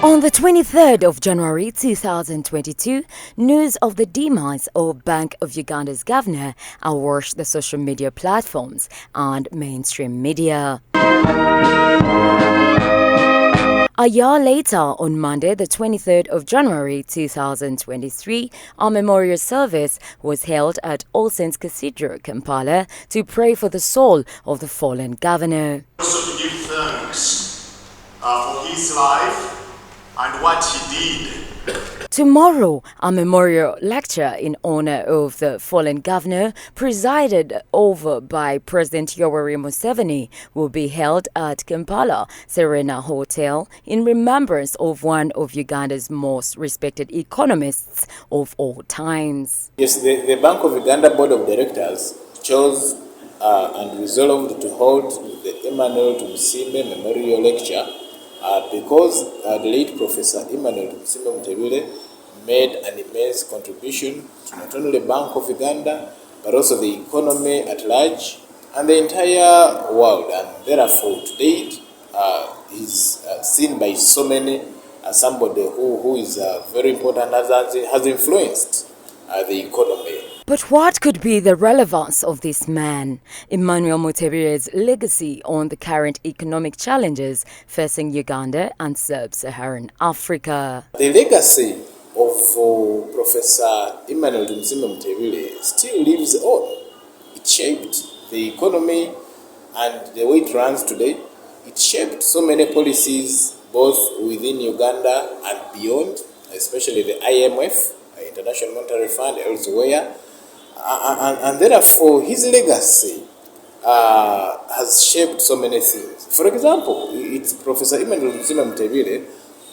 On the 23rd of January 2022, news of the demise of Bank of Uganda's governor awash the social media platforms and mainstream media. A year later, on Monday, the 23rd of January 2023, a memorial service was held at All Saints Cathedral, Kampala, to pray for the soul of the fallen governor. Also to give thanks for his life and what he did. Tomorrow, a memorial lecture in honor of the fallen governor, presided over by President Yoweri Museveni, will be held at Kampala Serena Hotel in remembrance of one of Uganda's most respected economists of all times. Yes, the Bank of Uganda Board of Directors chose and resolved to hold the Emmanuel Tumusiime Memorial Lecture because the late Professor Emmanuel Tumusiime Mutebile made an immense contribution to not only the Bank of Uganda, but also the economy at large and the entire world. And therefore, today, he's seen by so many as somebody who is very important, has influenced the economy. But what could be the relevance of this man, Emmanuel Mutebile's legacy on the current economic challenges facing Uganda and sub-Saharan Africa? The legacy of Professor Emmanuel Tumusiime Mutebile still lives on. It shaped the economy and the way it runs today. It shaped so many policies both within Uganda and beyond, especially the IMF, International Monetary Fund, elsewhere. And therefore, his legacy has shaped so many things. For example, it's Professor Emmanuel Tumusiime Mutebile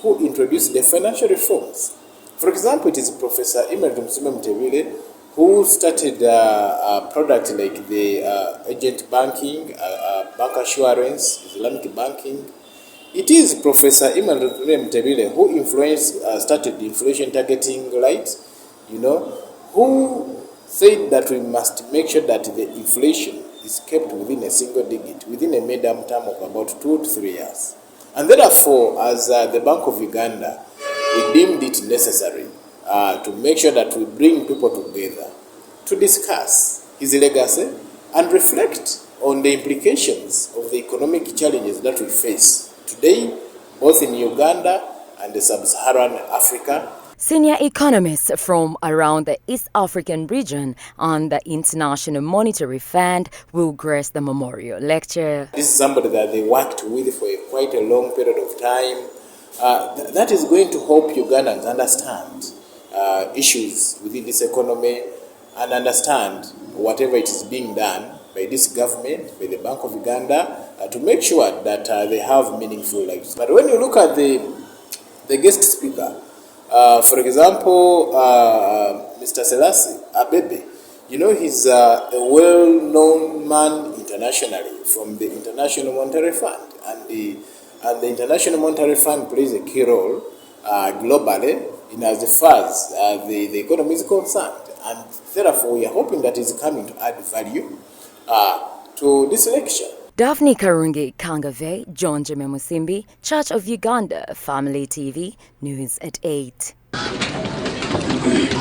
who introduced the financial reforms. For example, it is Professor Emmanuel Tumusiime Mutebile who started a product like the agent banking, bank assurance, Islamic banking. It is Professor Emmanuel Tumusiime Mutebile who started the inflation targeting who said that we must make sure that the inflation is kept within a single digit, within a medium term of about 2 to 3 years. And therefore, as the Bank of Uganda, we deemed it necessary to make sure that we bring people together to discuss his legacy and reflect on the implications of the economic challenges that we face today, both in Uganda and the sub-Saharan Africa. Senior economists from around the East African region and the International Monetary Fund will grace the memorial lecture. This is somebody that they worked with for quite a long period of time. That is going to help Ugandans understand issues within this economy and understand whatever it is being done by this government, by the Bank of Uganda, to make sure that they have meaningful lives. But when you look at the guest speaker, for example, Mr. Selassie Abebe, he's a well-known man internationally from the International Monetary Fund, and the International Monetary Fund plays a key role globally in as far as the economy is concerned, and therefore we are hoping that he's coming to add value to this lecture. Daphne Karungi Kangave, John Jeme Musimbi, Church of Uganda, Family TV, News at 8.